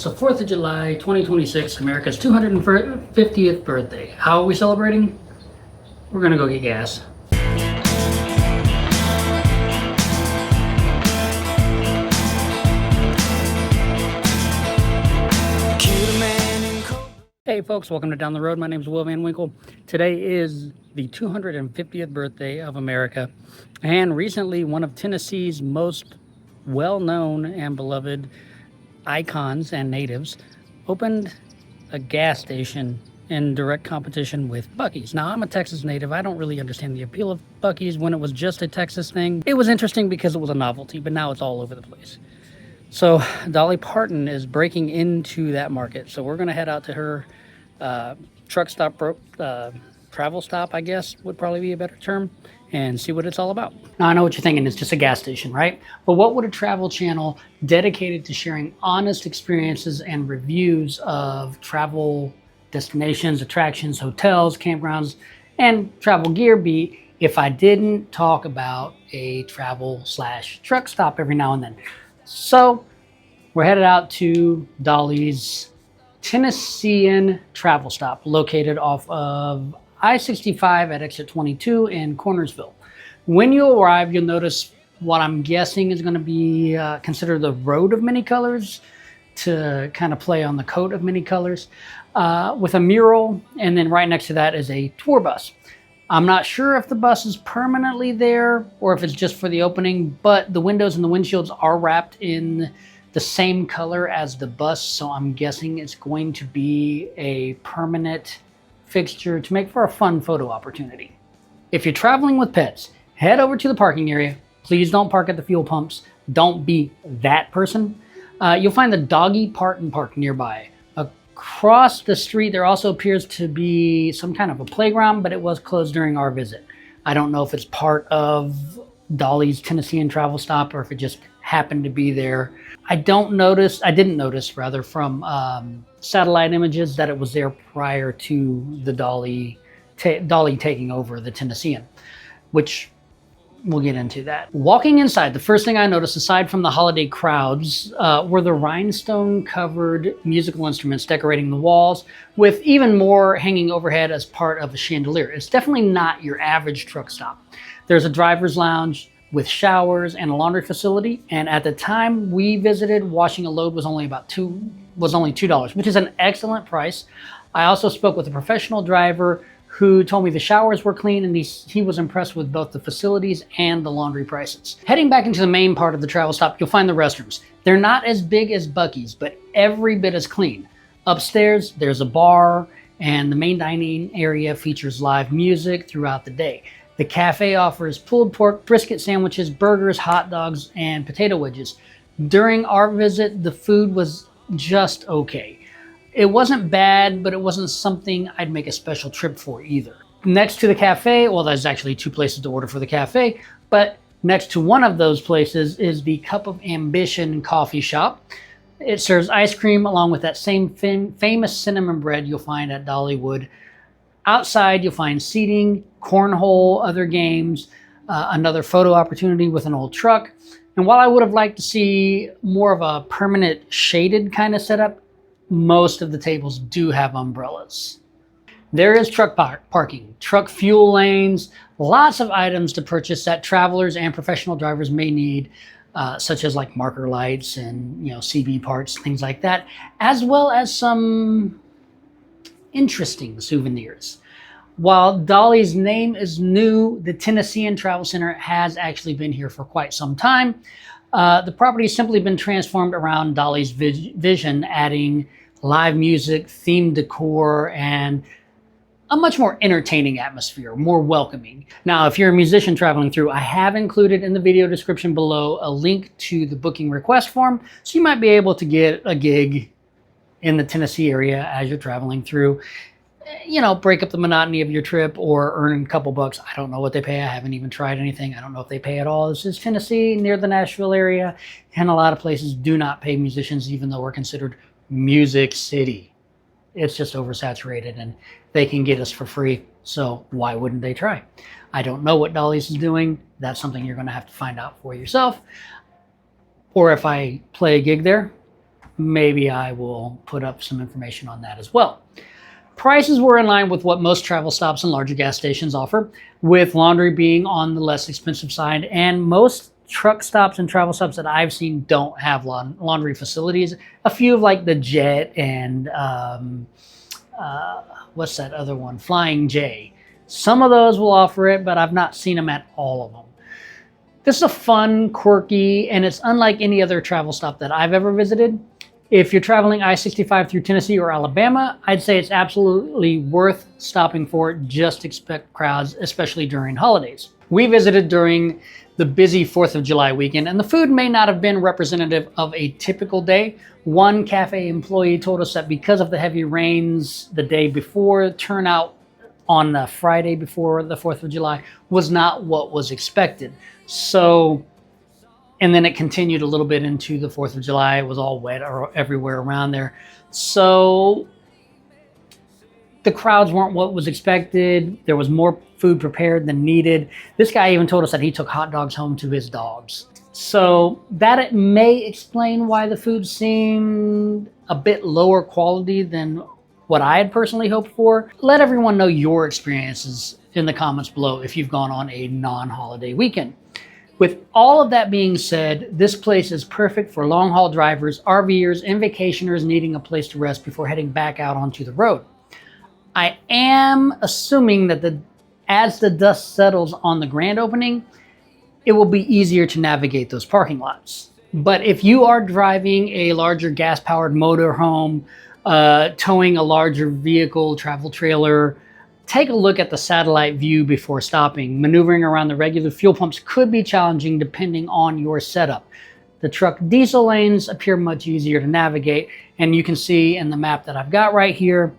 So 4th of July, 2026, America's 250th birthday. How are we celebrating? We're gonna go get gas. Hey folks, welcome to Down the Road. My name is Will Van Winkle. Today is the 250th birthday of America, and recently one of Tennessee's most well-known and beloved icons and natives opened a gas station in direct competition with Buc-ee's. Now, I'm a Texas native. I don't really understand the appeal of Buc-ee's when it was just a Texas thing. It was interesting because it was a novelty, but now it's all over the place. So Dolly Parton is breaking into that market. So we're going to head out to her truck stop, travel stop, I guess would probably be a better term, and see what it's all about. Now, I know what you're thinking. It's just a gas station, right? But what would a travel channel dedicated to sharing honest experiences and reviews of travel destinations, attractions, hotels, campgrounds, and travel gear be if I didn't talk about a travel/truck stop every now and then? So we're headed out to Dolly's Tennessean travel stop, located off of I-65 at exit 22 in Cornersville. When you arrive, you'll notice what I'm guessing is going to be considered the road of many colors, to kind of play on the coat of many colors, with a mural, and then right next to that is a tour bus. I'm not sure if the bus is permanently there or if it's just for the opening, but the windows and the windshields are wrapped in the same color as the bus, so I'm guessing it's going to be a permanent fixture to make for a fun photo opportunity. If you're traveling with pets, head over to the parking area. Please don't park at the fuel pumps. Don't be that person. You'll find the Doggy Parton Park nearby. Across the street, there also appears to be some kind of a playground, but it was closed during our visit. I don't know if it's part of Dolly's Tennessean travel stop or if it just happened to be there. I didn't notice from satellite images that it was there prior to the Dolly taking over the Tennessean, which we'll get into that. Walking inside, the first thing I noticed, aside from the holiday crowds, were the rhinestone-covered musical instruments decorating the walls, with even more hanging overhead as part of a chandelier. It's definitely not your average truck stop. There's a driver's lounge with showers and a laundry facility, and at the time we visited, washing a load was only $2, which is an excellent price. I also spoke with a professional driver who told me the showers were clean, and he was impressed with both the facilities and the laundry prices. Heading back into the main part of the travel stop, you'll find the restrooms. They're not as big as Buc-ee's, but every bit as clean. Upstairs, there's a bar, and the main dining area features live music throughout the day. The cafe offers pulled pork, brisket sandwiches, burgers, hot dogs, and potato wedges. During our visit, the food was just okay. It wasn't bad, but it wasn't something I'd make a special trip for either. Next to the cafe, well, there's actually two places to order for the cafe, but next to one of those places is the Cup of Ambition coffee shop. It serves ice cream along with that same famous cinnamon bread you'll find at Dollywood. Outside, you'll find seating, cornhole, other games, another photo opportunity with an old truck. And while I would have liked to see more of a permanent shaded kind of setup, most of the tables do have umbrellas. There is truck parking, truck fuel lanes, lots of items to purchase that travelers and professional drivers may need, such as like marker lights and CB parts, things like that, as well as some interesting souvenirs. While Dolly's name is new, the Tennessean Travel Center has actually been here for quite some time. The property has simply been transformed around Dolly's vision, adding live music, themed decor, and a much more entertaining atmosphere, more welcoming. Now, if you're a musician traveling through, I have included in the video description below a link to the booking request form, so you might be able to get a gig in the Tennessee area as you're traveling through. Break up the monotony of your trip or earn a couple bucks. I don't know what they pay. I haven't even tried anything. I don't know if they pay at all. This is Tennessee, near the Nashville area, and a lot of places do not pay musicians, even though we're considered Music City. It's just oversaturated, and they can get us for free, so why wouldn't they try? I don't know what Dolly's is doing. That's something you're going to have to find out for yourself. Or if I play a gig there, maybe I will put up some information on that as well. Prices were in line with what most travel stops and larger gas stations offer, with laundry being on the less expensive side, and most truck stops and travel stops that I've seen don't have laundry facilities. A few of like the Jet and what's that other one? Flying J. Some of those will offer it, but I've not seen them at all of them. This is a fun, quirky, and it's unlike any other travel stop that I've ever visited. If you're traveling I-65 through Tennessee or Alabama, I'd say it's absolutely worth stopping for. Just expect crowds, especially during holidays. We visited during the busy 4th of July weekend, and the food may not have been representative of a typical day. One cafe employee told us that because of the heavy rains the day before, turnout on the Friday before the 4th of July was not what was expected. So, and then it continued a little bit into the 4th of July. It was all wet everywhere around there. So the crowds weren't what was expected. There was more food prepared than needed. This guy even told us that he took hot dogs home to his dogs. So that it may explain why the food seemed a bit lower quality than what I had personally hoped for. Let everyone know your experiences in the comments below if you've gone on a non-holiday weekend. With all of that being said, this place is perfect for long-haul drivers, RVers, and vacationers needing a place to rest before heading back out onto the road. I am assuming that as the dust settles on the grand opening, it will be easier to navigate those parking lots. But if you are driving a larger gas-powered motorhome, towing a larger vehicle, travel trailer, take a look at the satellite view before stopping. Maneuvering around the regular fuel pumps could be challenging depending on your setup. The truck diesel lanes appear much easier to navigate, and you can see in the map that I've got right here,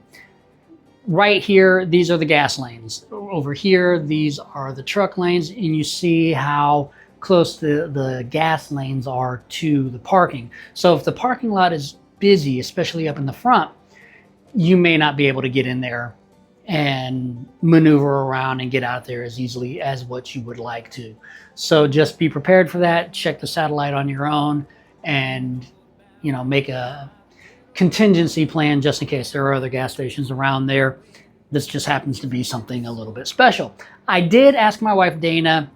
these are the gas lanes. Over here, these are the truck lanes, and you see how close the gas lanes are to the parking. So if the parking lot is busy, especially up in the front, you may not be able to get in there and maneuver around and get out there as easily as what you would like to. So just be prepared for that. Check the satellite on your own, and make a contingency plan just in case there are other gas stations around there. This just happens to be something a little bit special. I did ask my wife Dana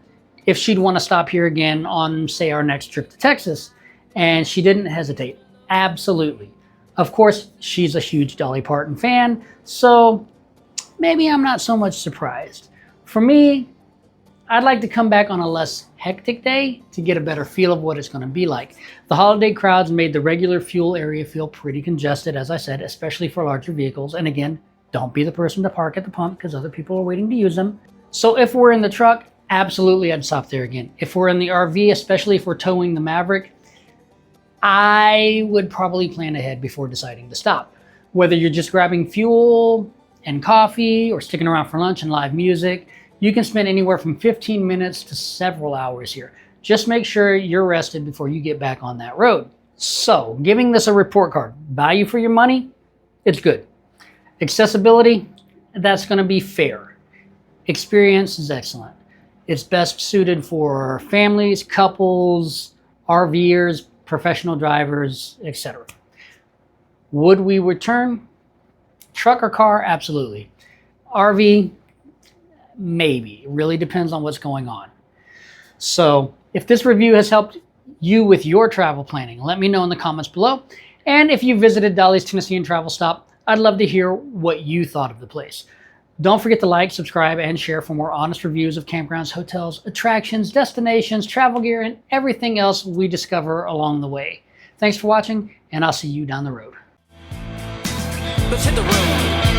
if she'd want to stop here again on, say, our next trip to Texas, and she didn't hesitate. Absolutely. Of course, she's a huge Dolly Parton fan, so maybe I'm not so much surprised. For me, I'd like to come back on a less hectic day to get a better feel of what it's going to be like. The holiday crowds made the regular fuel area feel pretty congested, as I said, especially for larger vehicles. And again, don't be the person to park at the pump because other people are waiting to use them. So if we're in the truck, absolutely I'd stop there again. If we're in the RV, especially if we're towing the Maverick, I would probably plan ahead before deciding to stop. Whether you're just grabbing fuel and coffee or sticking around for lunch and live music, you can spend anywhere from 15 minutes to several hours here. Just make sure you're rested before you get back on that road. So, giving this a report card. Value for your money? It's good. Accessibility? That's going to be fair. Experience is excellent. It's best suited for families, couples, RVers, professional drivers, etc. Would we return? Truck or car? Absolutely. RV? Maybe. It really depends on what's going on. So if this review has helped you with your travel planning, let me know in the comments below. And if you visited Dolly's Tennessean travel stop, I'd love to hear what you thought of the place. Don't forget to like, subscribe, and share for more honest reviews of campgrounds, hotels, attractions, destinations, travel gear, and everything else we discover along the way. Thanks for watching, and I'll see you down the road. Let's hit the road.